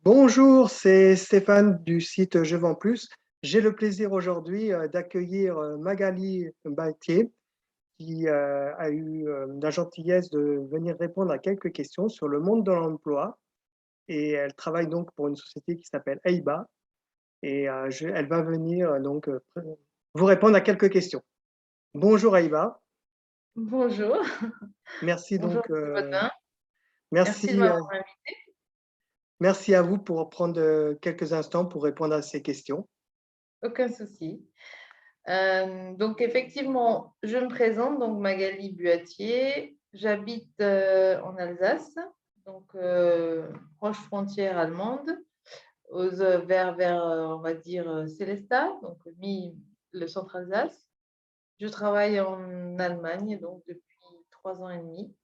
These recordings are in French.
Bonjour, c'est Stéphane du site Je vends plus. J'ai le plaisir aujourd'hui d'accueillir Magali Baltier qui a eu la gentillesse de venir répondre à quelques questions sur le monde de l'emploi et elle travaille donc pour une société qui s'appelle Eiba et elle va venir vous répondre à quelques questions. Bonjour Eiba, Bonjour, merci bonjour donc Monsieur Bodin. Merci de merci m'avoir invité. merci à vous pour prendre quelques instants pour répondre à ces questions. Aucun souci. Donc effectivement, je me présente, donc Magali Buatier. J'habite en Alsace, donc proche frontière allemande, vers on va dire Sélestat, donc le centre Alsace. Je travaille en Allemagne donc depuis 3 ans et demi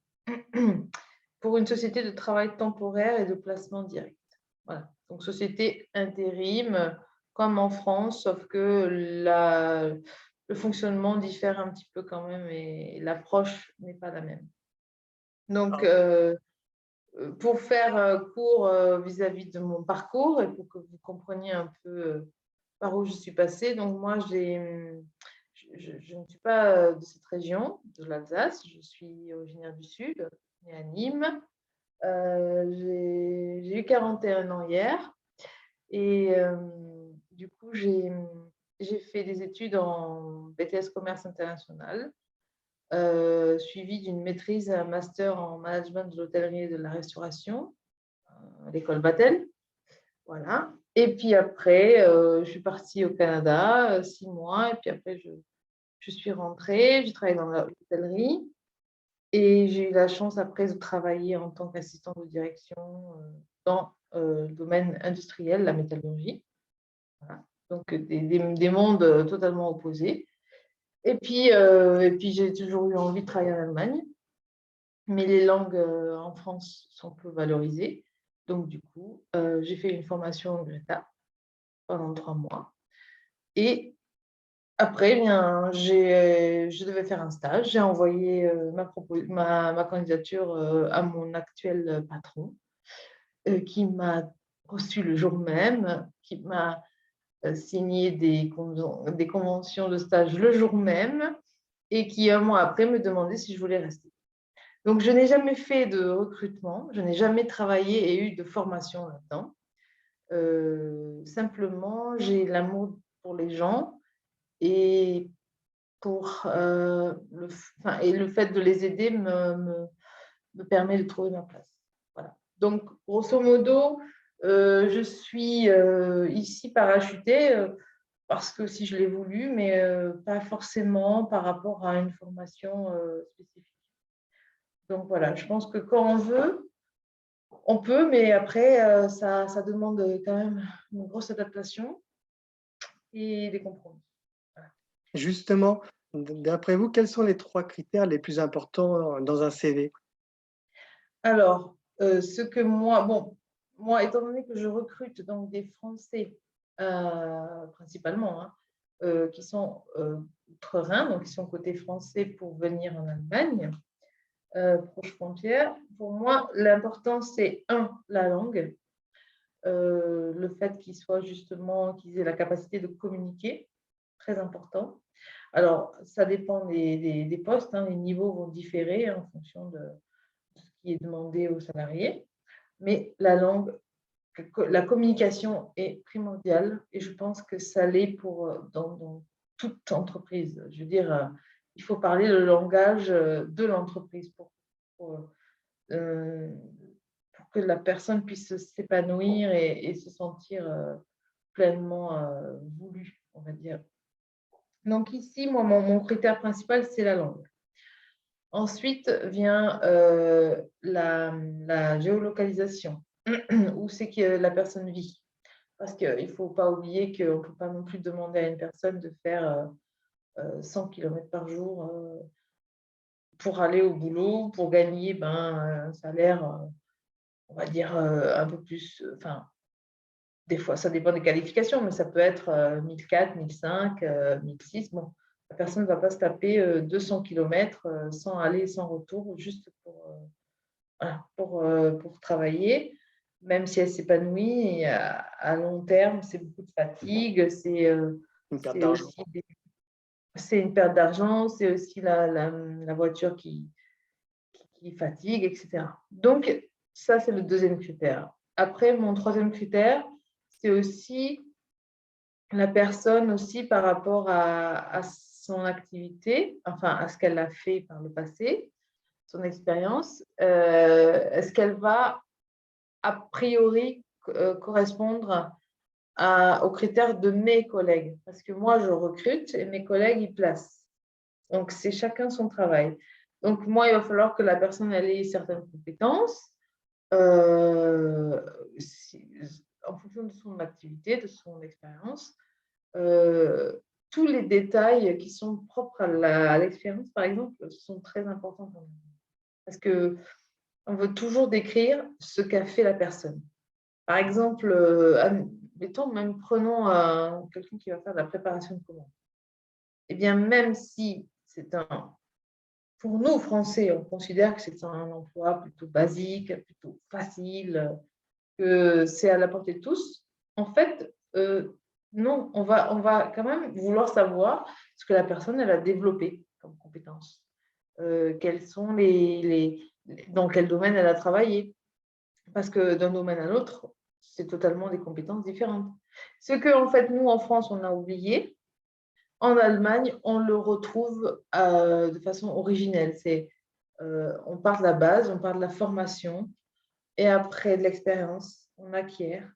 pour une société de travail temporaire et de placement direct. Voilà. Donc, société intérim, comme en France, sauf que le fonctionnement diffère un petit peu quand même et l'approche n'est pas la même. Donc, pour faire court vis-à-vis de mon parcours et pour que vous compreniez un peu par où je suis passée, donc moi, je ne suis pas de cette région, de l'Alsace, je suis originaire du Sud, née à Nîmes. J'ai eu 41 ans hier et du coup, j'ai fait des études en BTS Commerce International, suivi d'une maîtrise et un master en management de l'hôtellerie et de la restauration à l'école Battelle. Voilà. Et puis après, je suis partie au Canada 6 mois et puis après, je suis rentrée, j'ai travaillé dans l'hôtellerie. Et j'ai eu la chance après de travailler en tant qu'assistante de direction dans le domaine industriel, la métallurgie. Voilà. Donc, des mondes totalement opposés. Et puis j'ai toujours eu envie de travailler en Allemagne, mais les langues en France sont peu valorisées. Donc, du coup, j'ai fait une formation au Greta pendant 3 mois. Et après, eh bien, je devais faire un stage. J'ai envoyé ma candidature à mon actuel patron, qui m'a reçu le jour même, qui m'a signé des conventions de stage le jour même et qui, un mois après, me demandait si je voulais rester. Donc, je n'ai jamais fait de recrutement, je n'ai jamais travaillé et eu de formation là-dedans. Simplement, j'ai l'amour pour les gens et et le fait de les aider me permet de trouver ma place. Voilà. Donc, grosso modo, je suis ici parachutée parce que si je l'ai voulu, mais pas forcément par rapport à une formation spécifique. Donc voilà, je pense que quand on veut, on peut, mais après, ça demande quand même une grosse adaptation et des compromis. Voilà. Justement, d'après vous, quels sont les 3 critères les plus importants dans un CV? Alors, ce que moi, étant donné que je recrute donc des Français, principalement, hein, qui sont outre-Rhin, donc qui sont côté français pour venir en Allemagne, proche frontière, pour moi, l'important, c'est la langue, le fait qu'ils aient la capacité de communiquer, très important. Alors, ça dépend des postes, hein, les niveaux vont différer en fonction de ce qui est demandé aux salariés. Mais la langue, la communication est primordiale et je pense que ça l'est dans toute entreprise. Je veux dire, il faut parler le langage de l'entreprise pour, euh, pour que la personne puisse s'épanouir et se sentir pleinement voulu, on va dire. Donc ici, moi, mon critère principal, c'est la langue. Ensuite vient la géolocalisation, où c'est que la personne vit. Parce qu'il ne faut pas oublier qu'on ne peut pas non plus demander à une personne de faire 100 km par jour pour aller au boulot, pour gagner un salaire, on va dire, un peu plus. Enfin, des fois, ça dépend des qualifications, mais ça peut être 1004, 1005, 1006. Bon, la personne ne va pas se taper 200 km sans aller et sans retour, juste pour travailler. même si elle s'épanouit, et à long terme, c'est beaucoup de fatigue, Une perte c'est d'argent. aussi c'est une perte d'argent, c'est aussi la voiture qui fatigue, etc. Donc, ça, c'est le deuxième critère. Après, mon troisième critère, c'est aussi la personne aussi par rapport à son activité, enfin à ce qu'elle a fait par le passé, son expérience. Est-ce qu'elle va a priori correspondre aux critères de mes collègues? Parce que moi, je recrute et mes collègues, ils placent. Donc, c'est chacun son travail. Donc, moi, il va falloir que la personne elle ait certaines compétences euh, si- en fonction de son activité, de son expérience. Euh, tous les détails qui sont propres à l'expérience, par exemple, sont très importants pour nous. Parce qu'on veut toujours décrire ce qu'a fait la personne. Par exemple, mettons, même prenons quelqu'un qui va faire de la préparation de commandes. Eh bien, même si c'est pour nous, Français, on considère que c'est un emploi plutôt basique, plutôt facile, que c'est à la portée de tous, en fait, non, on va quand même vouloir savoir ce que la personne elle a développé comme compétences, quels sont dans quel domaine elle a travaillé, parce que d'un domaine à l'autre, c'est totalement des compétences différentes. Ce que, en fait, nous, en France, on a oublié, en Allemagne, on le retrouve de façon originelle. On part de la base, on part de la formation, et après de l'expérience, on acquiert.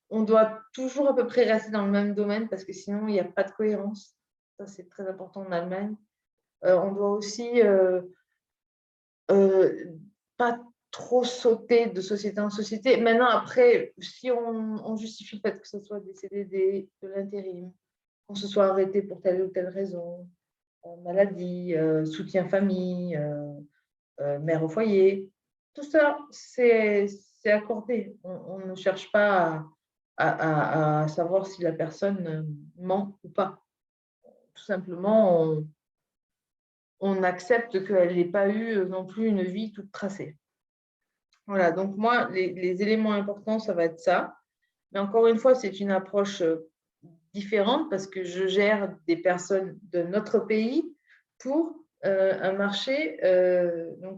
On doit toujours à peu près rester dans le même domaine parce que sinon, il n'y a pas de cohérence. Ça, c'est très important en Allemagne. On doit aussi pas trop sauter de société en société. Maintenant, après, si on justifie le fait que ce soit des CDD, de l'intérim, qu'on se soit arrêté pour telle ou telle raison, maladie, soutien famille, mère au foyer, tout ça, c'est accordé. On ne cherche pas à savoir si la personne ment ou pas. Tout simplement, on accepte qu'elle n'ait pas eu non plus une vie toute tracée. Voilà, donc moi, les éléments importants, ça va être ça. Mais encore une fois, c'est une approche différente parce que je gère des personnes de notre pays pour un marché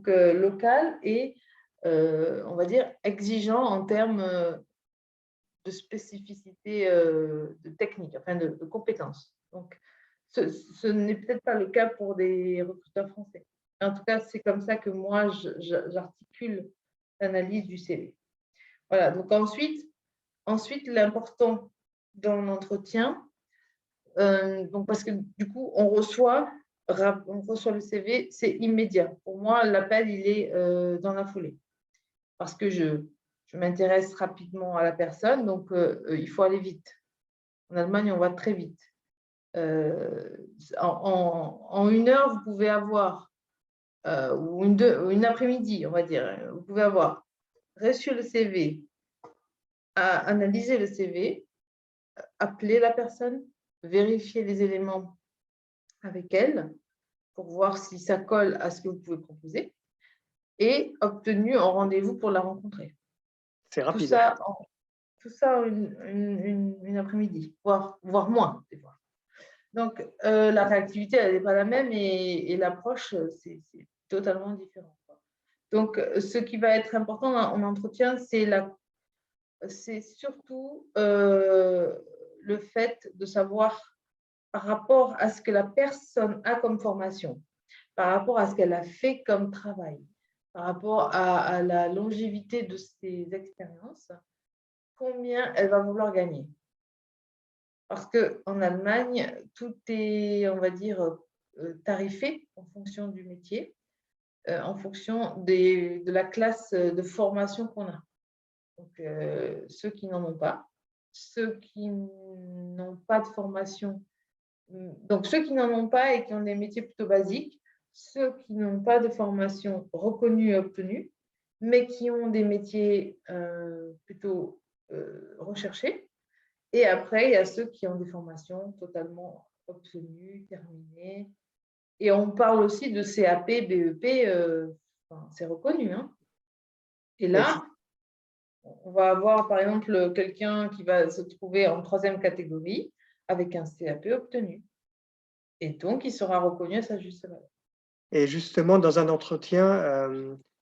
local et, on va dire, exigeant en termes de spécificité de technique, enfin de compétences. Donc, ce n'est peut-être pas le cas pour des recruteurs français. En tout cas, c'est comme ça que moi, j'articule l'analyse du CV. Voilà, donc ensuite l'important dans l'entretien, donc parce que du coup, on reçoit le CV, c'est immédiat. Pour moi, l'appel, il est dans la foulée parce que je m'intéresse rapidement à la personne, donc il faut aller vite. En Allemagne, on va très vite. En 1 heure, vous pouvez avoir, ou une après-midi, on va dire, vous pouvez avoir reçu le CV, analysé le CV, appeler la personne, vérifier les éléments avec elle pour voir si ça colle à ce que vous pouvez proposer et obtenu un rendez-vous pour la rencontrer. C'est Tout rapide. ça en une après-midi, voire moins des fois. Donc, la réactivité, elle n'est pas la même et l'approche, c'est totalement différent. Donc, ce qui va être important en entretien, c'est surtout le fait de savoir par rapport à ce que la personne a comme formation, par rapport à ce qu'elle a fait comme travail, par rapport à la longévité de ses expériences, combien elle va vouloir gagner. Parce qu'en Allemagne, tout est, on va dire, tarifé en fonction du métier, en fonction de la classe de formation qu'on a. Donc, ceux qui n'en ont pas, ceux qui n'ont pas de formation, donc ceux qui n'en ont pas et qui ont des métiers plutôt basiques, ceux qui n'ont pas de formation reconnue et obtenue, mais qui ont des métiers plutôt recherchés. Et après, il y a ceux qui ont des formations totalement obtenues, terminées. Et on parle aussi de CAP, BEP, c'est reconnu. Hein. Et Mais là, On va avoir, par exemple, quelqu'un qui va se trouver en 3e catégorie avec un CAP obtenu. Et donc, il sera reconnu à sa juste valeur. Et justement, dans un entretien,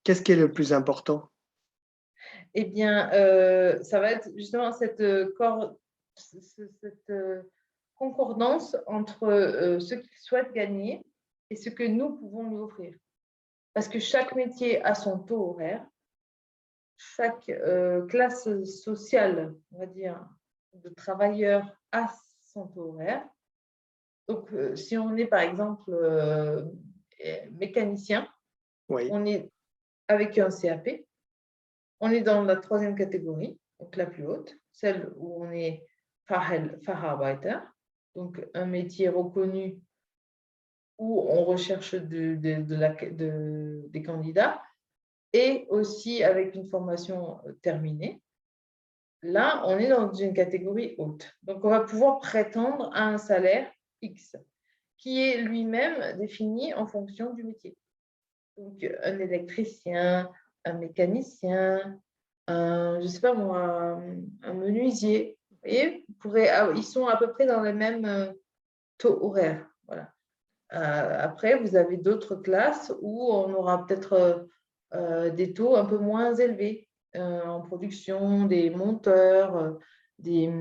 qu'est-ce qui est le plus important? Eh bien, ça va être justement cette, concordance entre ce qu'il souhaite gagner et ce que nous pouvons lui offrir. Parce que chaque métier a son taux horaire, chaque classe sociale, on va dire, de travailleurs a son taux horaire. Donc, si on est par exemple mécanicien, Oui, on est avec un CAP, on est dans la 3e catégorie, donc la plus haute, celle où on est Facharbeiter, donc un métier reconnu où on recherche des candidats et aussi avec une formation terminée. Là, on est dans une catégorie haute. Donc, on va pouvoir prétendre à un salaire X qui est lui-même défini en fonction du métier. Donc, un électricien, un mécanicien, je ne sais pas moi, un menuisier. Vous voyez, ils sont à peu près dans les mêmes taux horaires. Voilà. Après, vous avez d'autres classes où on aura peut-être des taux un peu moins élevés en production, des monteurs, des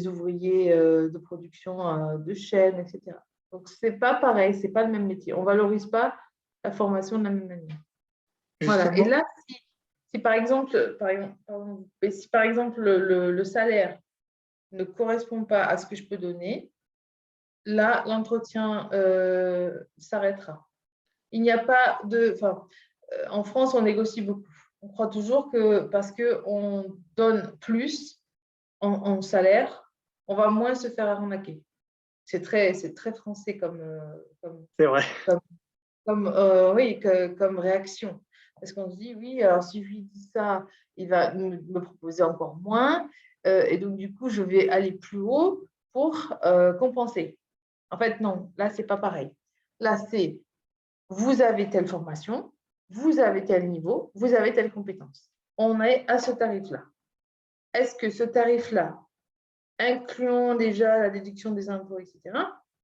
ouvriers de production de chaînes, etc. Donc, ce n'est pas pareil, ce n'est pas le même métier. On ne valorise pas la formation de la même manière. Voilà. Et justement, là, si par exemple, si par exemple le salaire ne correspond pas à ce que je peux donner, là, l'entretien s'arrêtera. Il n'y a pas de… Enfin, en France, on négocie beaucoup. On croit toujours que parce qu'on donne plus en salaire, on va moins se faire arnaquer. C'est très français c'est vrai. comme réaction. Parce qu'on se dit, oui, alors si je lui dis ça, il va me proposer encore moins. Et donc, du coup, je vais aller plus haut pour compenser. En fait, non, là, ce n'est pas pareil. Là, c'est vous avez telle formation, vous avez tel niveau, vous avez telle compétence. On est à ce tarif-là. Est-ce que ce tarif-là, incluant déjà la déduction des impôts, etc.,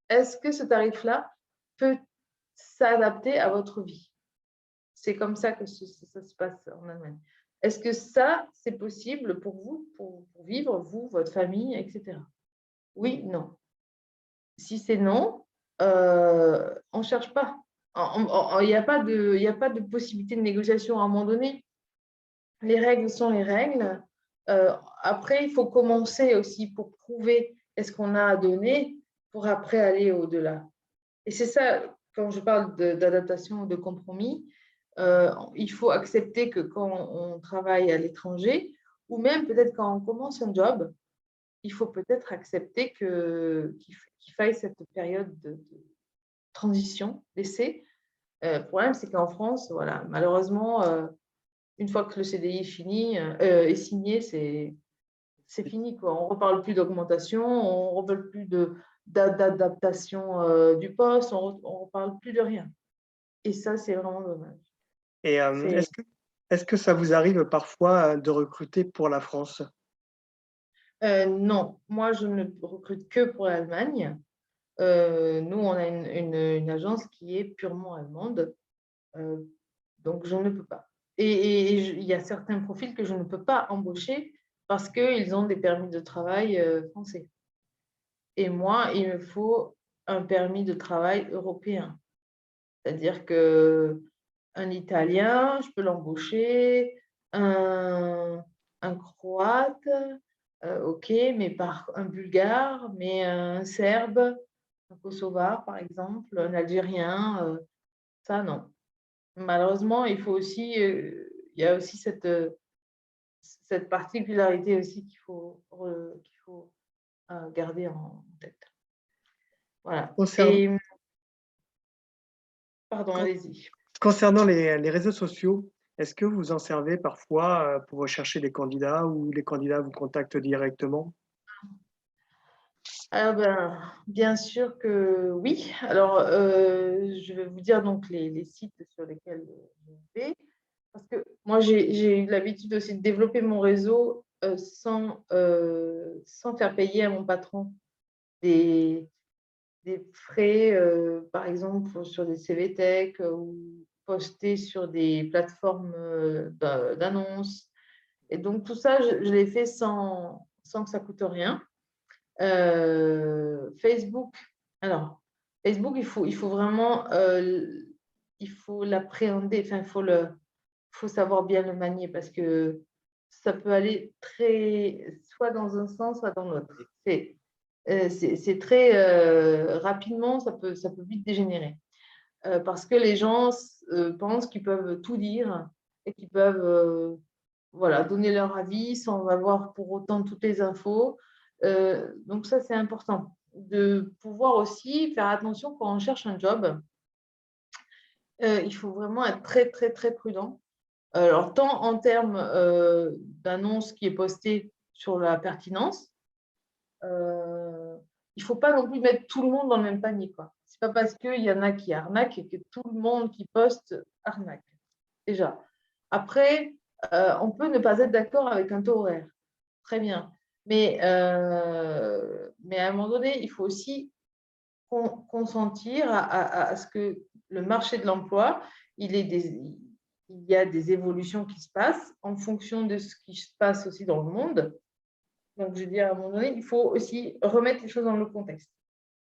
est-ce que ce tarif-là peut s'adapter à votre vie? C'est comme ça que ça se passe en Allemagne. Est-ce que ça, c'est possible pour vous, pour vivre, vous, votre famille, etc.? Oui, non. Si c'est non, on ne cherche pas. Il n'y a pas de possibilité de négociation à un moment donné. Les règles sont les règles. Après, il faut commencer aussi pour prouver est-ce qu'on a à donner pour après aller au-delà. Et c'est ça, quand je parle d'adaptation ou de compromis, il faut accepter que quand on travaille à l'étranger, ou même peut-être quand on commence un job, il faut peut-être accepter qu'il faille cette période de transition, d'essai. Le problème, c'est qu'en France, voilà, malheureusement, une fois que le CDI est signé, c'est fini, quoi. On ne reparle plus d'augmentation, on ne reparle plus d'adaptation du poste, on ne reparle plus de rien. Et ça, c'est vraiment dommage. Et C'est, est-ce que ça vous arrive parfois, de recruter pour la France? non, moi, je ne recrute que pour l'Allemagne. Nous, on a une agence qui est purement allemande, donc je ne peux pas. Et il y a certains profils que je ne peux pas embaucher parce qu'ils ont des permis de travail français. Et moi, il me faut un permis de travail européen. C'est-à-dire qu'un Italien, je peux l'embaucher, un Croate, OK, mais un Bulgare, mais un Serbe, un Kosovar, par exemple, un Algérien, ça, non. Malheureusement, il y a aussi cette particularité aussi qu'il faut garder en tête. Voilà. Concern Et pardon, con allez-y. concernant les réseaux sociaux, est-ce que vous en servez parfois, pour rechercher des candidats ou les candidats vous contactent directement? Ah ben, bien sûr que oui. Alors, je vais vous dire donc les sites sur lesquels je vais. Parce que moi, j'ai eu l'habitude aussi de développer mon réseau sans faire payer à mon patron des, des frais, par exemple, sur des CVTech ou poster sur des plateformes d'annonces. Et donc, tout ça, je l'ai fait sans que ça coûte rien. Facebook, alors, Facebook, il faut vraiment il faut l'appréhender, enfin, faut savoir bien le manier parce que ça peut aller soit dans un sens, soit dans l'autre. C'est très rapidement, ça peut vite dégénérer. Parce que les gens pensent qu'ils peuvent tout dire et qu'ils peuvent voilà, donner leur avis sans avoir pour autant toutes les infos. Donc ça, c'est important de pouvoir aussi faire attention quand on cherche un job. Il faut vraiment être très, très, très prudent. Alors, tant en termes d'annonce qui est postée sur la pertinence, il ne faut pas non plus mettre tout le monde dans le même panier, quoi. Ce n'est pas parce qu'il y en a qui arnaquent que tout le monde qui poste arnaque, déjà. Après, on peut ne pas être d'accord avec un taux horaire. Très bien. Mais à un moment donné, il faut aussi consentir à ce que le marché de l'emploi, il y a des évolutions qui se passent en fonction de ce qui se passe aussi dans le monde. Donc, je veux dire, à un moment donné, il faut aussi remettre les choses dans le contexte.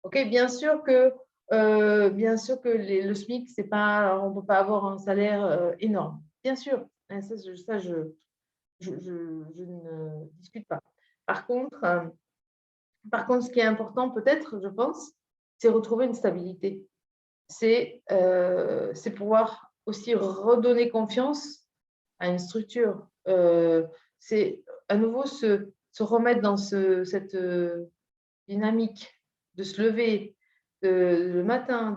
OK, bien sûr que le SMIC, c'est pas, on ne peut pas avoir un salaire énorme. Bien sûr, hein, je ne discute pas. Par contre, ce qui est important peut-être, je pense, c'est retrouver une stabilité. C'est pouvoir aussi redonner confiance à une structure. C'est à nouveau se remettre dans cette dynamique de se lever le matin,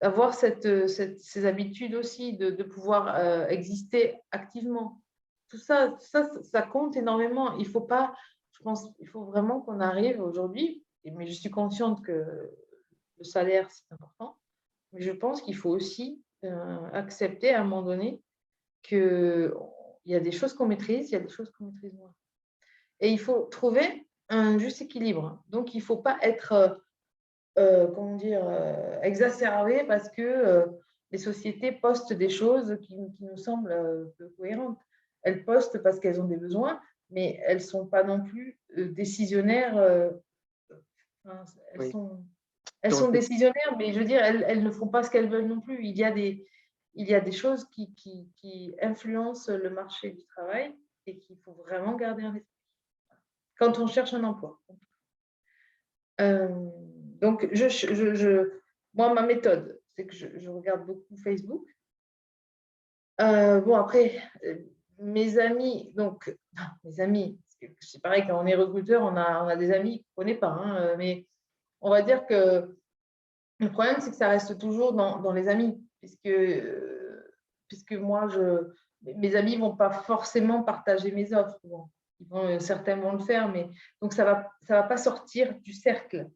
d'avoir ces habitudes aussi, de pouvoir exister activement. Tout ça, ça compte énormément. Il faut pas, je pense, il faut vraiment qu'on arrive aujourd'hui, mais je suis consciente que le salaire, c'est important, mais je pense qu'il faut aussi accepter à un moment donné qu'il y a des choses qu'on maîtrise, il y a des choses qu'on maîtrise moins. Et il faut trouver un juste équilibre. Donc, il ne faut pas être, comment dire, exacerbé parce que les sociétés postent des choses qui nous semblent peu cohérentes. Elles postent parce qu'elles ont des besoins, mais elles ne sont pas non plus décisionnaires. Enfin, Oui. elles Donc, sont décisionnaires, mais je veux dire, elles ne font pas ce qu'elles veulent non plus. Il y a des choses qui influencent le marché du travail et qu'il faut vraiment garder en esprit quand on cherche un emploi. Donc, moi, ma méthode, c'est que je regarde beaucoup Facebook. Bon, après, mes amis, donc, mes amis, c'est pareil, quand on est recruteur, on a des amis qu'on ne connaît pas, hein, mais on va dire que le problème, c'est que ça reste toujours dans les amis, puisque moi, mes amis ne vont pas forcément partager mes offres. Bon, certains vont le faire, mais donc ça va pas sortir du cercle.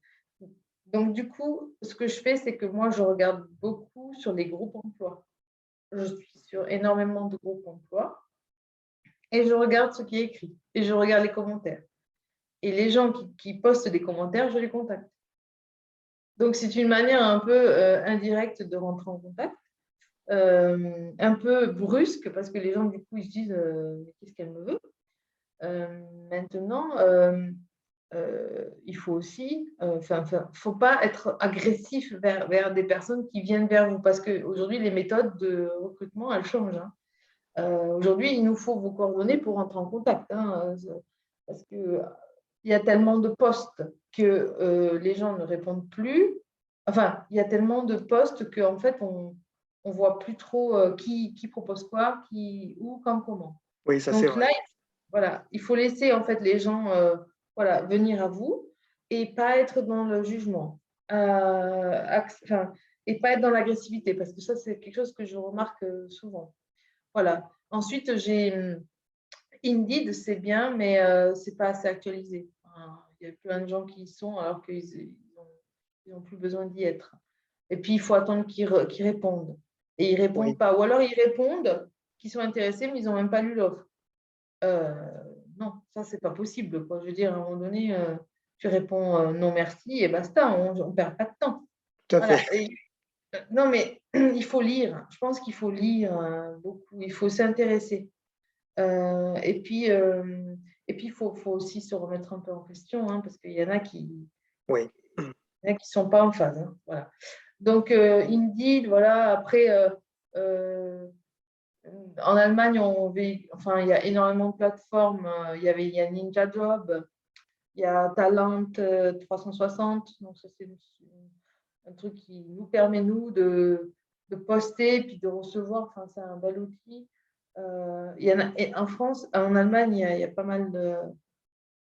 Donc, du coup, ce que je fais, c'est que moi, je regarde beaucoup sur les groupes emploi. Je suis sur énormément de groupes emploi et je regarde ce qui est écrit et je regarde les commentaires. Et les gens qui postent des commentaires, je les contacte. Donc, c'est une manière un peu indirecte de rentrer en contact, un peu brusque parce que les gens, du coup, ils se disent mais qu'est-ce qu'elle me veut. Maintenant, il faut aussi, faut pas être agressif vers des personnes qui viennent vers vous parce qu'aujourd'hui, les méthodes de recrutement, elles changent. Hein. Aujourd'hui, il nous faut vos coordonnées pour rentrer en contact. Hein, parce qu'il y a tellement de postes que les gens ne répondent plus. Enfin, il y a tellement de postes qu'en fait, on ne voit plus trop qui propose quoi, où, quand, comment. oui, ça c'est Donc vrai. là, voilà, il faut laisser en fait les gens voilà, venir à vous et pas être dans le jugement. Et pas être dans l'agressivité parce que ça, c'est quelque chose que je remarque souvent. Voilà. Ensuite, j'ai Indeed, c'est bien, mais ce n'est pas assez actualisé. Il y a plein de gens qui y sont alors qu'ils n'ont plus besoin d'y être. Et puis, il faut attendre qu'ils répondent. Et ils ne Oui, répondent pas. Ou alors, ils répondent, qui sont intéressés, mais ils n'ont même pas lu l'offre. Non, ça, c'est pas possible, quoi. Je veux dire, à un moment donné, tu réponds non merci et basta, on ne perd pas de temps. Tout à fait. Voilà. Non, mais il faut lire. Je pense qu'il faut lire beaucoup. Il faut s'intéresser. Et puis, il faut aussi se remettre un peu en question, hein, parce qu'il y en a qui Oui. ne sont pas en phase. Hein, voilà. Donc, Indeed, voilà. Après, en Allemagne, il y a énormément de plateformes. Il y a Ninja Job, il y a Talent 360. Donc, ça, c'est un truc qui nous permet, nous, de poster puis de recevoir. Enfin, c'est un bel outil. Il y en a, en France, en Allemagne, il y a pas mal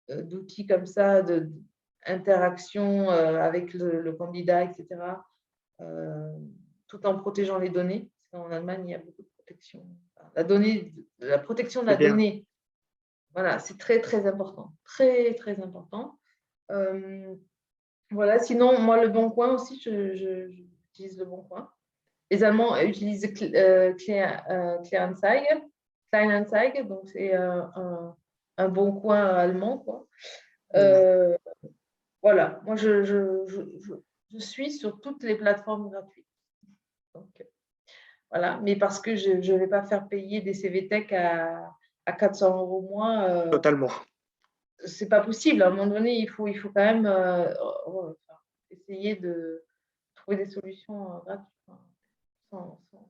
d'outils comme ça, d'interaction avec le candidat, etc., tout en protégeant les données. Parce qu'en Allemagne, il y a beaucoup de protection. La protection de C'est la bien. donnée, voilà, c'est très, très important. Très, très important. Voilà, sinon, moi, Le Bon Coin aussi, j'utilise Le Bon Coin. Les Allemands utilisent Kleinanzeigen, donc c'est un bon coin allemand, quoi. Voilà, moi, je suis sur toutes les plateformes gratuites. Donc, voilà, mais parce que je ne vais pas faire payer des CVTech à 400 € mois, Totalement. c'est pas possible. À un moment donné, il faut quand même essayer de trouver des solutions gratuites, hein,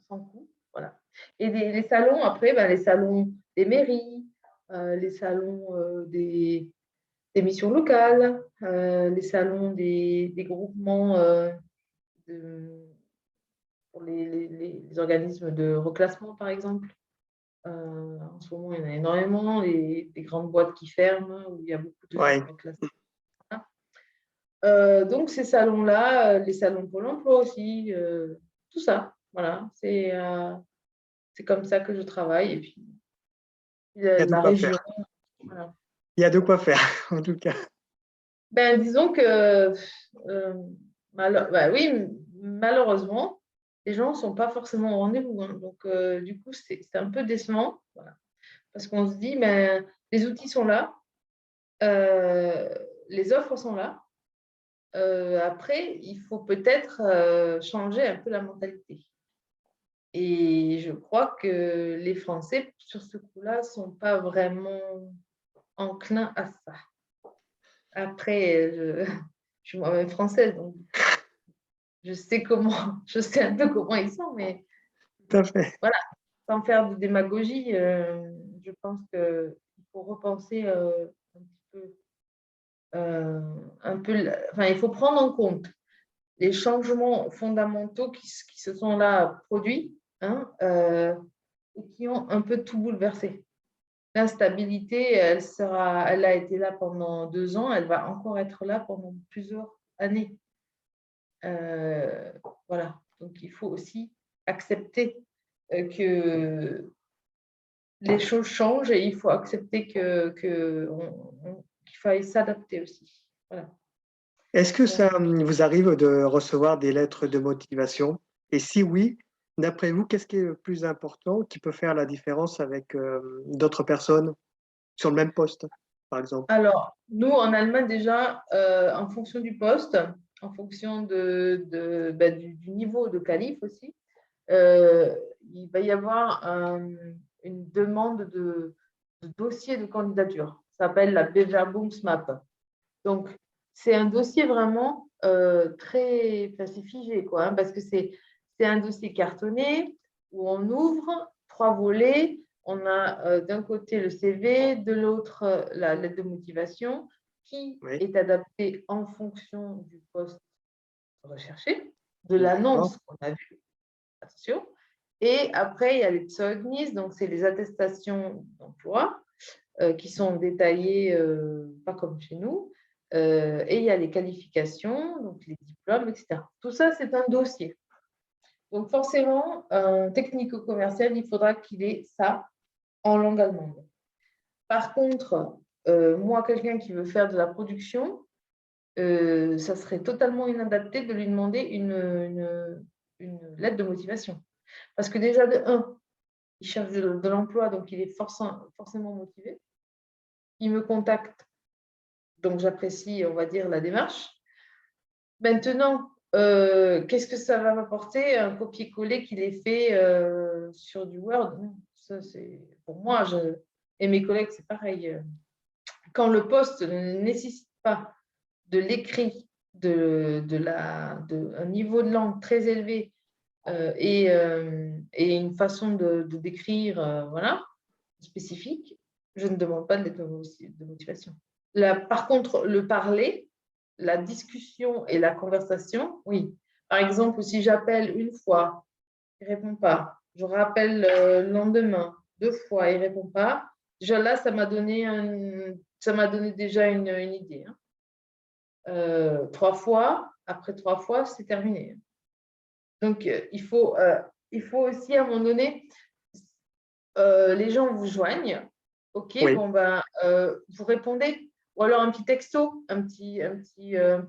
sans coût. Voilà. Et les salons, après, les salons des mairies, les salons des missions locales, les salons des groupements pour les organismes de reclassement, par exemple. En ce moment, il y en a énormément, des grandes boîtes qui ferment, où il y a beaucoup de Ouais. jeunes reclassés. Donc, ces salons-là, les salons Pôle emploi aussi, tout ça. Voilà, c'est comme ça que je travaille. Et puis, Il y a de la quoi région. faire. Voilà. Il y a de quoi faire, en tout cas. Disons que, oui, malheureusement, les gens ne sont pas forcément au rendez-vous. Hein. Donc, du coup, c'est un peu décevant. Voilà. Parce qu'on se dit, les outils sont là, les offres sont là. Après, il faut peut-être changer un peu la mentalité. Et je crois que les Français, sur ce coup-là, ne sont pas vraiment enclins à ça. Après, je suis moi-même française, donc je sais un peu comment ils sont, mais Tout à fait. voilà, sans faire de démagogie, je pense qu'il faut repenser un peu, enfin, il faut prendre en compte les changements fondamentaux qui se sont là produits, hein, et qui ont un peu tout bouleversé. L'instabilité, elle a été là pendant 2 ans, elle va encore être là pendant plusieurs années. Voilà, donc il faut aussi accepter que les choses changent et il faut accepter qu'il faille s'adapter aussi. Voilà. Est-ce que Donc, ça vous arrive de recevoir des lettres de motivation? Et si oui, d'après vous, qu'est-ce qui est le plus important qui peut faire la différence avec, d'autres personnes sur le même poste, par exemple? alors, nous, en Allemagne, déjà, en fonction du poste, en fonction du niveau de qualif aussi, il va y avoir une demande de dossier de candidature. Ça s'appelle la Bewerbungsmappe. Donc, c'est un dossier vraiment très figé, quoi, hein, parce que c'est un dossier cartonné où on ouvre 3 volets. On a d'un côté le CV, de l'autre la lettre de motivation qui Oui, est adaptée en fonction du poste recherché, de d'accord, l'annonce qu'on a vue, attention. Et après, il y a les Zeugnis, donc c'est les attestations d'emploi qui sont détaillées, pas comme chez nous. Et il y a les qualifications, donc les diplômes, etc. Tout ça, c'est un dossier. Donc forcément, un technico-commercial, il faudra qu'il ait ça en langue allemande. Par contre, moi, quelqu'un qui veut faire de la production, ça serait totalement inadapté de lui demander une lettre de motivation. Parce que déjà, de un, il cherche de l'emploi, donc il est forcément motivé. Il me contacte, donc j'apprécie, on va dire, la démarche. Maintenant, qu'est-ce que ça va m'apporter, un copier-coller qu'il ait fait sur du Word? Non, ça, c'est pour moi, et mes collègues, c'est pareil. Quand le poste ne nécessite pas de l'écrit, un niveau de langue très élevé et une façon de décrire voilà, spécifique, je ne demande pas de lettre de motivation. Là, par contre, le parler, la discussion et la conversation, oui. Par exemple, si j'appelle une fois, il ne répond pas. Je rappelle le lendemain, 2 fois, il ne répond pas. Déjà là, ça m'a donné déjà une idée. 3 fois, après 3 fois, c'est terminé. Donc, il faut aussi, à un moment donné, les gens vous joignent. OK, Oui. bon, ben, vous répondez. Ou alors un petit texto, un petit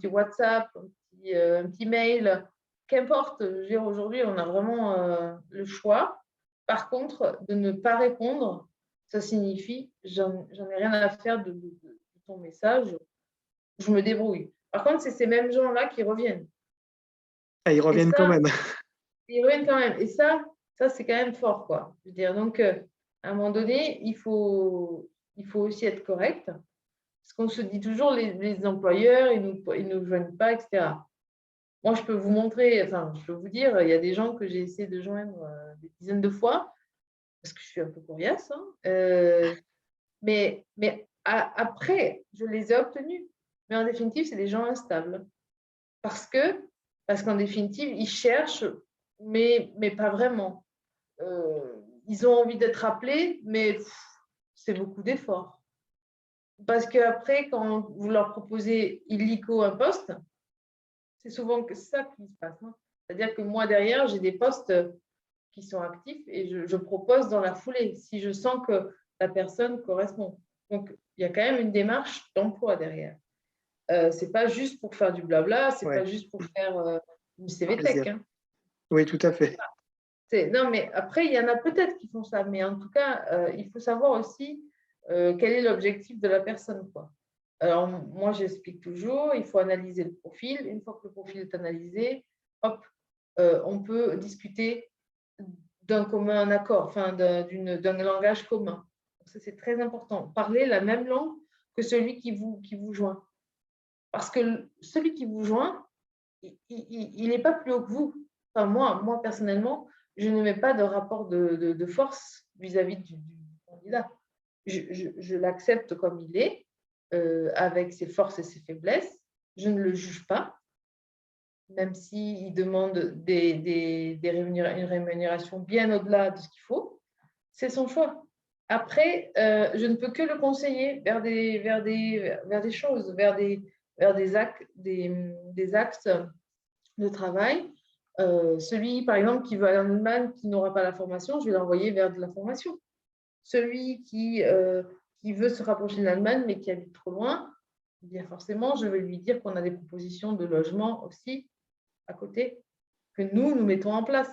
WhatsApp, un petit mail, qu'importe. Je veux dire, aujourd'hui, on a vraiment le choix. Par contre, de ne pas répondre, ça signifie j'en ai rien à faire de ton message, je me débrouille. Par contre, c'est ces mêmes gens-là qui reviennent. Et ils Et reviennent quand ça, même. ils reviennent quand même. Et ça c'est quand même fort, quoi. Je veux dire, donc, à un moment donné, il faut aussi être correct. Parce qu'on se dit toujours, les employeurs, ils nous joignent pas, etc. Moi, je peux vous montrer, enfin, je peux vous dire, il y a des gens que j'ai essayé de joindre des dizaines de fois, parce que je suis un peu coriace, hein, mais après, je les ai obtenus. Mais en définitive, c'est des gens instables. Parce qu'en définitive, ils cherchent, mais pas vraiment. Ils ont envie d'être appelés, mais c'est beaucoup d'efforts. Parce qu'après, quand vous leur proposez illico un poste, c'est souvent que ça qui se passe. Hein. C'est-à-dire que moi, derrière, j'ai des postes qui sont actifs et je propose dans la foulée, si je sens que la personne correspond. Donc, il y a quand même une démarche d'emploi derrière. Ce n'est pas juste pour faire du blabla, ce n'est pas juste pour faire une CV Tech. Hein. Oui, tout à fait. Non, mais après, il y en a peut-être qui font ça, mais en tout cas, il faut savoir aussi quel est l'objectif de la personne, quoi. Alors, moi, j'explique toujours, il faut analyser le profil. Une fois que le profil est analysé, hop, on peut discuter d'un commun accord, enfin d'un langage commun. Donc, ça, c'est très important. Parler la même langue que celui qui vous joint. Parce que celui qui vous joint, il n'est pas plus haut que vous. Enfin, moi, personnellement, je ne mets pas de rapport de force vis-à-vis du candidat. Je l'accepte comme il est, avec ses forces et ses faiblesses. Je ne le juge pas, même s'il demande une rémunération bien au-delà de ce qu'il faut. C'est son choix. Après, je ne peux que le conseiller vers des choses, vers des axes de travail. Celui, par exemple, qui veut aller en Allemagne, qui n'aura pas la formation, je vais l'envoyer vers de la formation. Celui qui veut se rapprocher de l'Allemagne, mais qui habite trop loin, bien forcément, je vais lui dire qu'on a des propositions de logement aussi à côté, que nous mettons en place.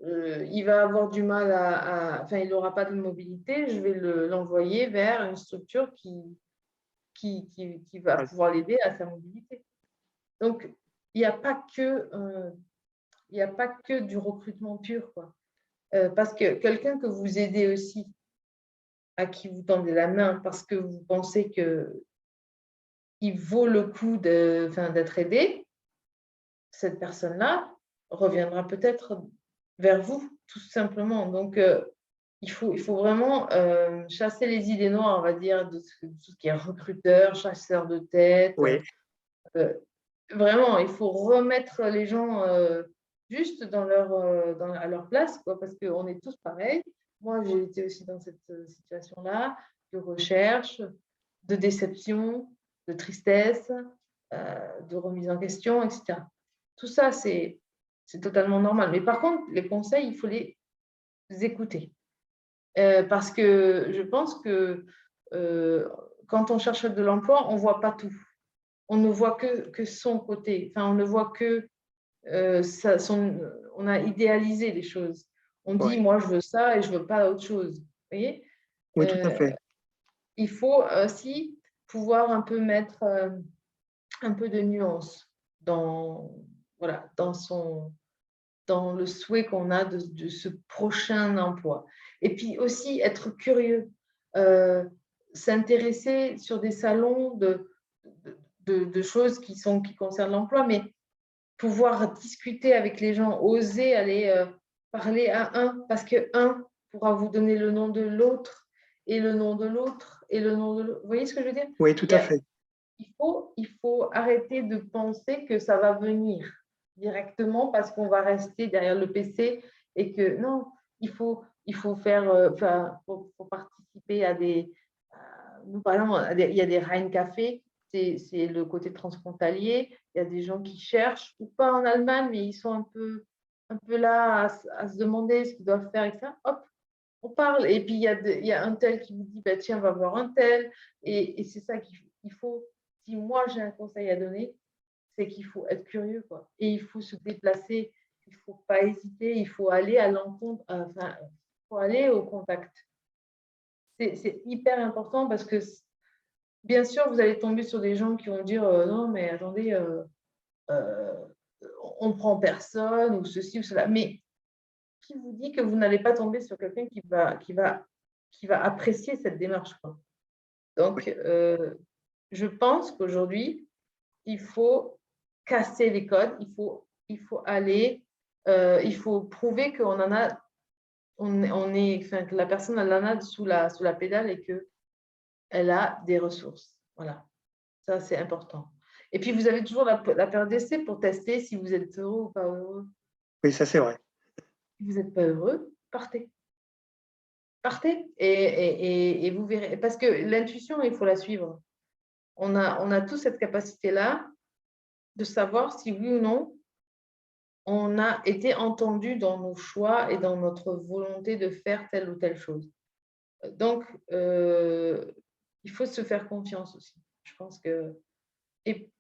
Il va avoir du mal enfin, il n'aura pas de mobilité, je vais l'envoyer vers une structure qui va pouvoir l'aider à sa mobilité. Donc, il n'y a pas que du recrutement pur, quoi. Parce que quelqu'un que vous aidez aussi, à qui vous tendez la main parce que vous pensez qu'il vaut le coup d'être aidé, cette personne-là reviendra peut-être vers vous, tout simplement. Donc, il faut vraiment chasser les idées noires, on va dire, de tout ce qui est recruteur, chasseur de tête. Oui. Vraiment, il faut remettre les gens juste à leur place, quoi, parce qu'on est tous pareils. Moi, j'ai été aussi dans cette situation-là, de recherche, de déception, de tristesse, de remise en question, etc. Tout ça, c'est totalement normal. Mais par contre, les conseils, il faut les écouter. Parce que je pense que quand on cherche de l'emploi, on ne voit pas tout. On ne voit que son côté. Enfin, on ne voit que on a idéalisé les choses. On dit, ouais. moi, je veux ça et je ne veux pas autre chose. Vous voyez? Oui, tout à Euh, fait. il faut aussi pouvoir un peu mettre un peu de nuance dans, voilà, dans le souhait qu'on a de ce prochain emploi. Et puis aussi être curieux, euh, s'intéresser sur des salons de choses qui concernent l'emploi, mais pouvoir discuter avec les gens, oser aller parler à un, parce que un pourra vous donner le nom de l'autre, et le nom de l'autre, et le nom de l'autre. Vous voyez ce que je veux dire? Oui, tout Il y à a, fait. il faut arrêter de penser que ça va venir directement parce qu'on va rester derrière le PC et que non, il faut faire, faut participer à des, nous parlons, il y a des Rhein Café, c'est le côté transfrontalier, il y a des gens qui cherchent, ou pas en Allemagne, mais ils sont un peu là à se demander ce qu'ils doivent faire, et ça, hop, on parle. Et puis, il y a un tel qui vous dit, bah, tiens, on va voir un tel. Et c'est ça qu'il faut. Si moi, j'ai un conseil à donner, c'est qu'il faut être curieux, quoi. Et il faut se déplacer. Il ne faut pas hésiter. Il faut aller à l'encontre. Enfin, il faut aller au contact. C'est hyper important parce que, bien sûr, vous allez tomber sur des gens qui vont dire non, mais attendez, euh, on ne prend personne ou ceci ou cela. Mais qui vous dit que vous n'allez pas tomber sur quelqu'un qui va apprécier cette démarche, quoi. Oui, Donc, je pense qu'aujourd'hui, il faut casser les codes, il faut aller, il faut prouver qu'on en a, enfin, que la personne elle en a sous la pédale et qu'elle a des ressources. Voilà, ça c'est important. Et puis, vous avez toujours la période d'essai pour tester si vous êtes heureux ou pas heureux. oui, ça c'est vrai. Si vous n'êtes pas heureux, partez. Partez et vous verrez. Parce que l'intuition, il faut la suivre. On a tous cette capacité-là de savoir si oui ou non on a été entendu dans nos choix et dans notre volonté de faire telle ou telle chose. Donc, il faut se faire confiance aussi. Je pense que.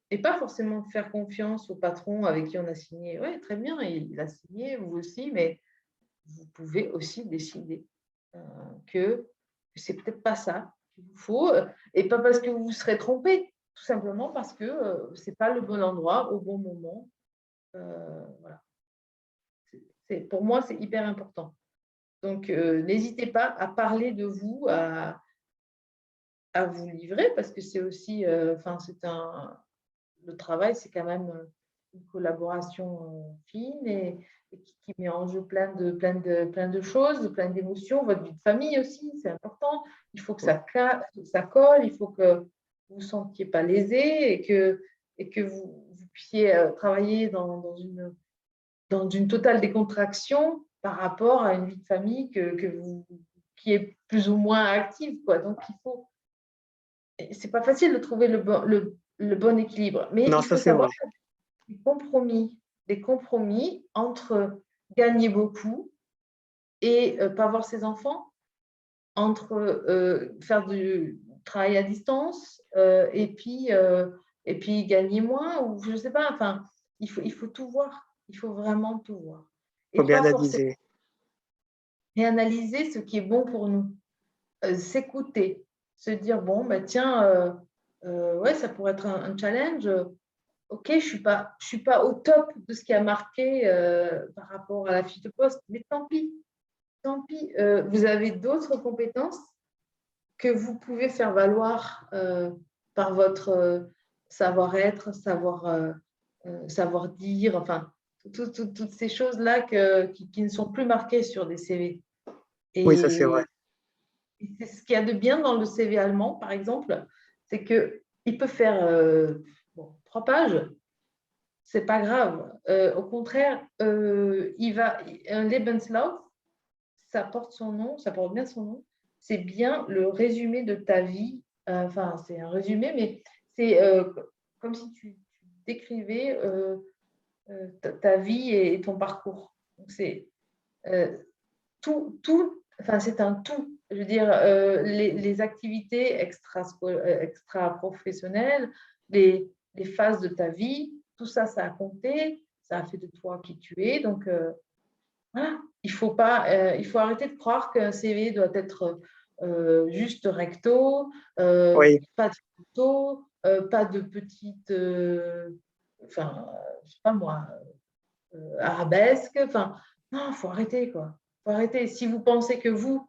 Et pas forcément faire confiance au patron avec qui on a signé. Oui, très bien, il a signé, vous aussi, mais vous pouvez aussi décider que c'est peut-être pas ça qu'il vous faut, et pas parce que vous vous serez trompé, tout simplement parce que c'est pas le bon endroit au bon moment. Voilà. Pour moi, c'est hyper important. Donc, n'hésitez pas à parler de vous, à vous livrer, parce que c'est aussi, enfin, le travail, c'est quand même une collaboration fine et qui met en jeu plein de choses, plein d'émotions. Votre vie de famille aussi, c'est important. Il faut que ça colle, il faut que vous ne vous sentiez pas lésé et que vous puissiez travailler dans une totale décontraction par rapport à une vie de famille qui est plus ou moins active, quoi. Donc, c'est pas facile de trouver le bon équilibre, mais Non, il ça faut c'est savoir vrai. des compromis entre gagner beaucoup et pas voir ses enfants, entre faire du travail à distance et puis gagner moins, ou je ne sais pas, enfin, il faut tout voir, il faut vraiment tout voir. Il faut Et bien pas forcément analyser. et analyser ce qui est bon pour nous. S'écouter, se dire, bon, bah, tiens, ouais, ça pourrait être un challenge. Ok, je suis pas au top de ce qui a marqué par rapport à la fiche de poste, mais tant pis, tant pis. Vous avez d'autres compétences que vous pouvez faire valoir par votre savoir-être, savoir dire, enfin, toutes ces choses-là qui ne sont plus marquées sur des CV. Oui, ça c'est vrai. Et c'est ce qu'il y a de bien dans le CV allemand, par exemple, c'est qu'il peut faire 3 pages, c'est pas grave. Au contraire, un Lebenslauf, ça porte son nom, ça porte bien son nom. C'est bien le résumé de ta vie. Enfin, c'est un résumé, mais c'est comme si tu décrivais ta vie et ton parcours. Donc, c'est euh, enfin, c'est un tout. Je veux dire, les activités extra-professionnelles, les phases de ta vie, tout ça, ça a compté, ça a fait de toi qui tu es. Donc, voilà, il faut arrêter de croire qu'un CV doit être juste recto, Oui, pas de photo, pas de petites, enfin, je sais pas moi, arabesque. Enfin, non, il faut arrêter, quoi. Il faut arrêter. Si vous pensez que vous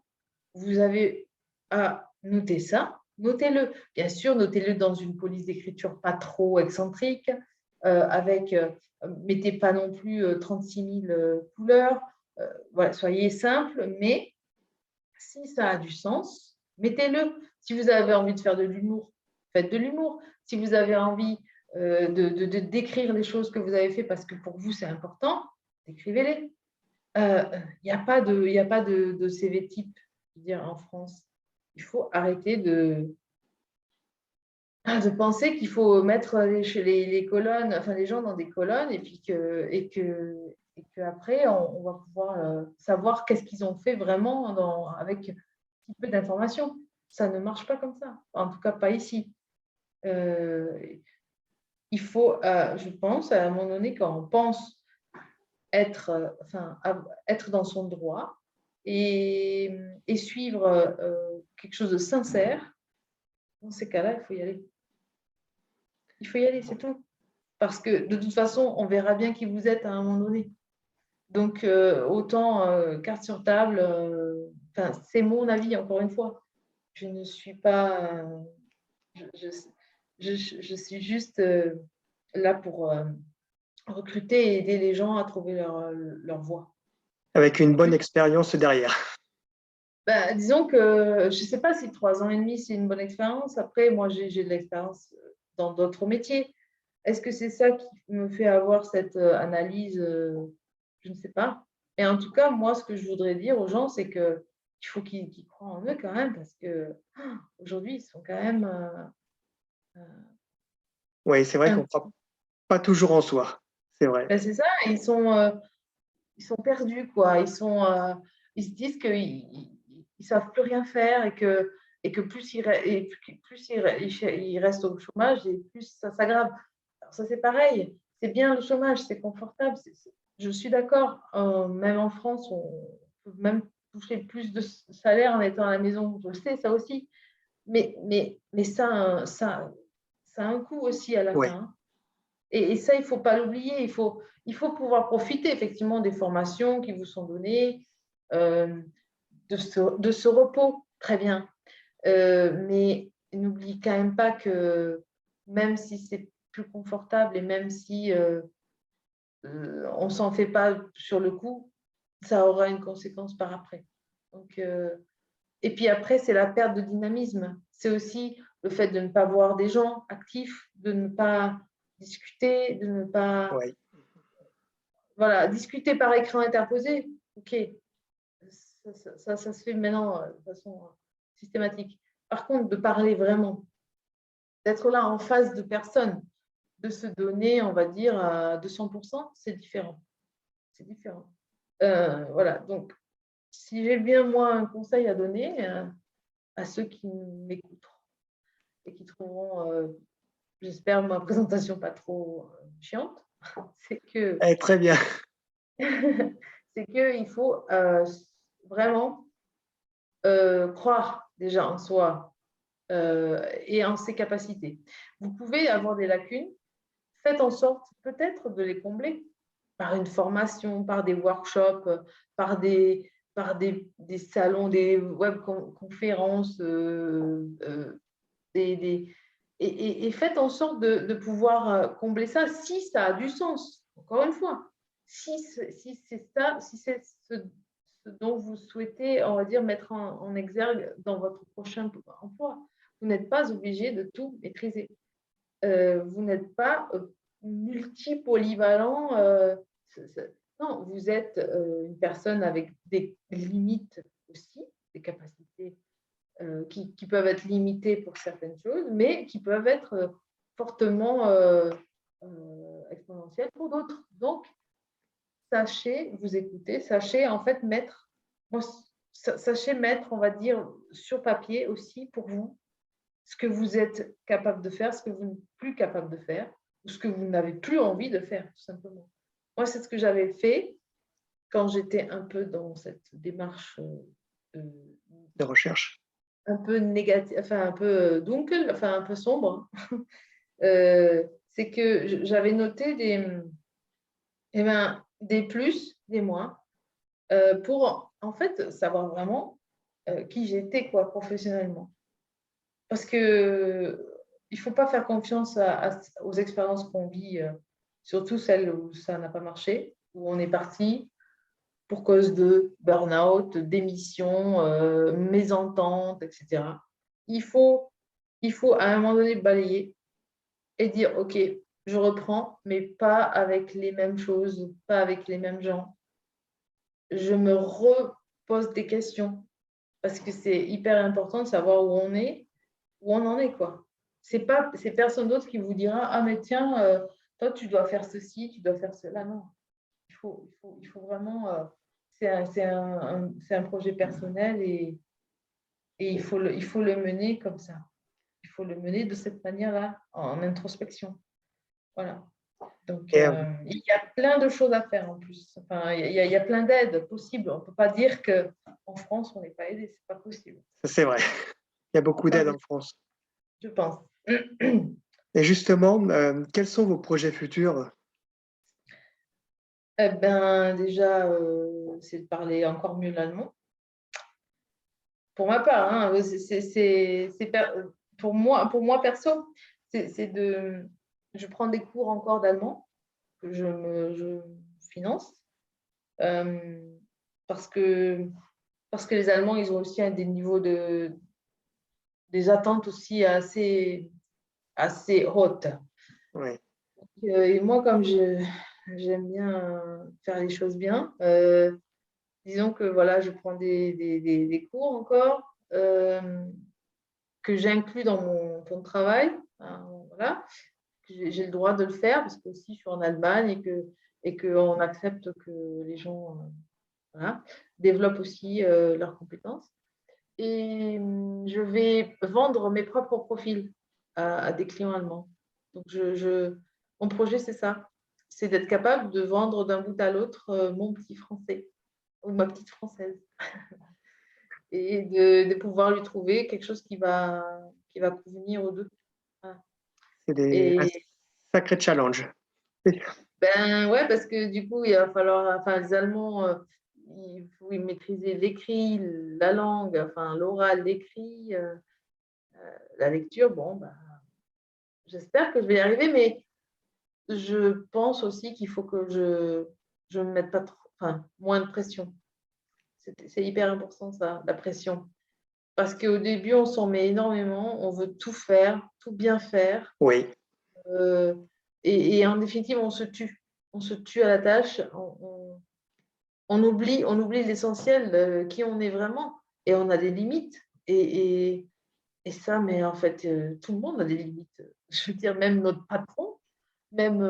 avez à noter ça, notez-le. Bien sûr, notez-le dans une police d'écriture pas trop excentrique, avec, mettez pas non plus 36 000 couleurs. Voilà, soyez simple, mais si ça a du sens, mettez-le. Si vous avez envie de faire de l'humour, faites de l'humour. Si vous avez envie de décrire les choses que vous avez fait parce que pour vous c'est important, décrivez-les. Il n'y a pas de CV type, je veux dire, en France. Il faut arrêter de penser qu'il faut mettre les colonnes, enfin les gens dans des colonnes et que après on va pouvoir savoir qu'est-ce qu'ils ont fait vraiment avec un petit peu d'informations. Ça ne marche pas comme ça. En tout cas, pas ici. Euh, il faut, je pense, à un moment donné, quand on pense être dans son droit et suivre quelque chose de sincère, dans ces cas-là, il faut y aller. Il faut y aller, c'est tout. Parce que de toute façon, on verra bien qui vous êtes à un moment donné. Donc, autant carte sur table, c'est mon avis, encore une fois. Je ne suis pas. Je suis juste là pour recruter et aider les gens à trouver leur voie. avec une bonne Plus, expérience derrière. disons que je ne sais pas si 3 ans et demi, c'est une bonne expérience. Après, moi, j'ai de l'expérience dans d'autres métiers. Est-ce que c'est ça qui me fait avoir cette analyse? Je ne sais pas. Mais en tout cas, moi, ce que je voudrais dire aux gens, c'est qu'il faut qu'ils croient en eux quand même, parce que aujourd'hui, ils sont quand même Oui, c'est vrai qu'on un- ne croit pas toujours en soi. C'est vrai. c'est ça, ils sont perdus, quoi. Ils se disent qu'ils ne savent plus rien faire et que ils restent au chômage et plus ça s'aggrave. Alors ça, c'est pareil. C'est bien le chômage, c'est confortable. Je suis d'accord. Même en France, on peut même toucher plus de salaire en étant à la maison. Je le sais, ça aussi. Mais ça a un coût aussi à la Oui. fin, hein. Et ça, il ne faut pas l'oublier. Il faut pouvoir profiter effectivement des formations qui vous sont données, euh, de ce repos. Très bien. Mais n'oublie quand même pas que même si c'est plus confortable et même si on ne s'en fait pas sur le coup, ça aura une conséquence par après. Donc, et puis après, c'est la perte de dynamisme. C'est aussi le fait de ne pas voir des gens actifs, de ne pas discuter, de ne pas... Oui. Voilà, discuter par écran interposé, ok, ça se fait maintenant de façon systématique. Par contre, de parler vraiment, d'être là en face de personnes, de se donner, on va dire, à 200%, c'est différent. C'est différent. Voilà, donc, si j'ai bien, moi, un conseil à donner à ceux qui m'écoutent et qui trouveront, j'espère, ma présentation pas trop chiante, c'est que Eh, très bien. c'est qu'il faut vraiment croire déjà en soi et en ses capacités. Vous pouvez avoir des lacunes, faites en sorte peut-être de les combler par une formation, par des workshops, des salons, des webconférences, et faites en sorte de pouvoir combler ça si ça a du sens. Encore une fois, si c'est ça, si c'est ce dont vous souhaitez, on va dire, mettre en exergue dans votre prochain emploi. Vous n'êtes pas obligé de tout maîtriser. Vous n'êtes pas multipolyvalent. Non, vous êtes une personne avec des limites aussi, des capacités qui peuvent être limitées pour certaines choses, mais qui peuvent être fortement exponentielles pour d'autres. Donc, sachez vous écouter, sachez en fait mettre, sachez mettre, on va dire, sur papier aussi pour vous ce que vous êtes capable de faire, ce que vous n'êtes plus capable de faire, ou ce que vous n'avez plus envie de faire, tout simplement. Moi, c'est ce que j'avais fait. quand j'étais un peu dans cette démarche de recherche. un peu négative, enfin un peu dunkel, enfin un peu sombre, c'est que j'avais noté eh ben, des plus, des moins, pour en fait savoir vraiment qui j'étais quoi professionnellement. Parce que il faut pas faire confiance aux expériences qu'on vit, surtout celles où ça n'a pas marché, où on est parti pour cause de burn-out, démission, mésentente, etc. Il faut, il faut à un moment donné balayer et dire, OK, je reprends, mais pas avec les mêmes choses, pas avec les mêmes gens. Je me repose des questions parce que c'est hyper important de savoir où on est, où on en est, quoi. C'est personne d'autre qui vous dira, ah, mais tiens, toi, tu dois faire ceci, tu dois faire cela. Non, il faut vraiment. C'est un projet personnel et il faut le mener comme ça. Il faut le mener de cette manière-là, en introspection. Voilà. Donc, Et il y a plein de choses à faire en plus. Enfin, il y a plein d'aides possibles. On ne peut pas dire qu'en France, on n'est pas aidé. Ce n'est pas possible. c'est vrai, il y a beaucoup Pas d'aide du en France. Je pense. Et justement, quels sont vos projets futurs? Eh ben, déjà, c'est de parler encore mieux l'allemand. Pour ma part, hein, pour moi perso, c'est de. Je prends des cours encore d'allemand que je finance euh, parce que, parce que les Allemands, ils ont aussi des niveaux des attentes aussi assez hautes. Oui, Et moi, comme j'aime bien faire les choses bien, disons que voilà, je prends des cours encore que j'inclus dans mon temps de travail. Hein, voilà. J'ai le droit de le faire parce que aussi je suis en Allemagne et qu'on accepte que les gens voilà, développent aussi leurs compétences. Et je vais vendre mes propres profils à des clients allemands. Donc, mon projet, c'est ça. C'est d'être capable de vendre d'un bout à l'autre mon petit français ou ma petite française et de pouvoir lui trouver quelque chose qui va convenir aux deux. Voilà. c'est un Et sacré challenge. ben ouais, parce que du coup, il va falloir, enfin, les Allemands, il faut maîtriser l'écrit, la langue, enfin, l'oral, l'écrit, la lecture. Bon, ben, j'espère que je vais y arriver, mais je pense aussi qu'il faut que je me mette pas trop, enfin, moins de pression. C'est hyper important, ça, la pression. Parce qu'au début, on s'en met énormément, on veut tout faire, tout bien faire. Oui, euh, et en définitive, on se tue. On se tue à la tâche, on oublie l'essentiel, qui on est vraiment. Et on a des limites. Et ça, mais en fait, tout le monde a des limites. Je veux dire, même notre patron, même,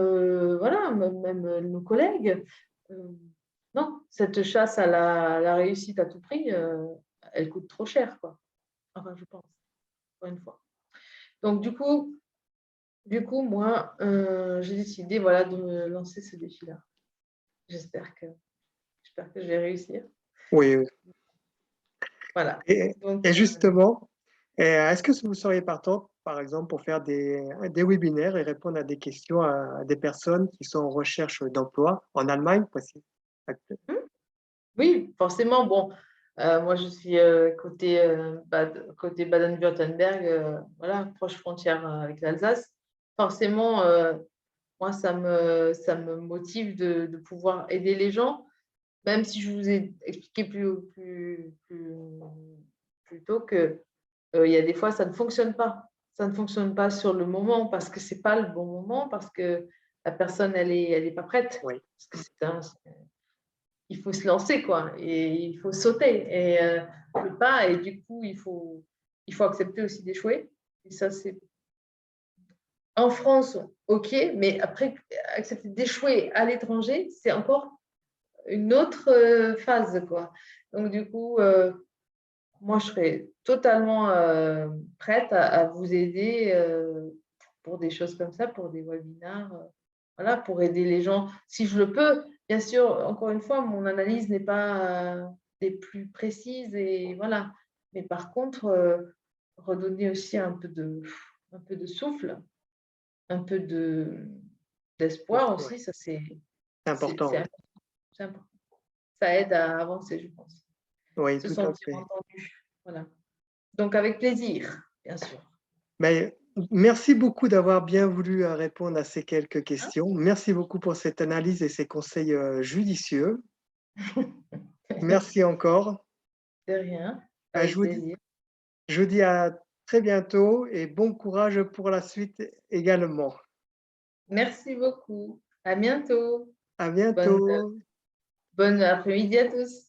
voilà, même nos collègues. Euh, non, cette chasse à la réussite à tout prix, elle coûte trop cher, quoi. Enfin, je pense, encore une fois. Donc, moi, j'ai décidé, voilà, de me lancer ce défi-là. J'espère que, j'espère que je vais réussir. oui, oui. Voilà. Et, Donc, et justement, est-ce que vous seriez partant, par exemple, pour faire des webinaires et répondre à des questions à des personnes qui sont en recherche d'emploi en Allemagne, précis? oui, forcément, bon, moi, je suis côté Baden-Württemberg, voilà, proche frontière avec l'Alsace. Forcément, moi, ça me motive de pouvoir aider les gens, même si je vous ai expliqué plus tôt que il y a des fois, ça ne fonctionne pas. Ça ne fonctionne pas sur le moment parce que c'est pas le bon moment, parce que la personne, elle est pas prête. Oui, Parce que il faut se lancer, quoi, et il faut sauter et le pas, et du coup, il faut accepter aussi d'échouer. Et ça, c'est en France, ok, mais après, accepter d'échouer à l'étranger, c'est encore une autre phase, quoi. Donc, du coup, moi, je serais totalement prête à vous aider pour des choses comme ça, pour des webinaires, voilà, pour aider les gens si je le peux. bien sûr, encore une fois, mon analyse n'est pas des plus précises et voilà. Mais par contre, redonner aussi un peu de souffle, un peu d'espoir Ouais, aussi, ça c'est c'est important, c'est oui. important, c'est important. Ça aide à avancer, je pense. Oui, Se tout à sentir fait. entendu, voilà. Donc avec plaisir, bien sûr. Ben, merci beaucoup d'avoir bien voulu répondre à ces quelques questions. Merci beaucoup pour cette analyse et ces conseils judicieux. Merci encore. De rien, Ben, avec plaisir. je vous dis à très bientôt et bon courage pour la suite également. Merci beaucoup. À bientôt. À Bonne bientôt. bonne après-midi à tous.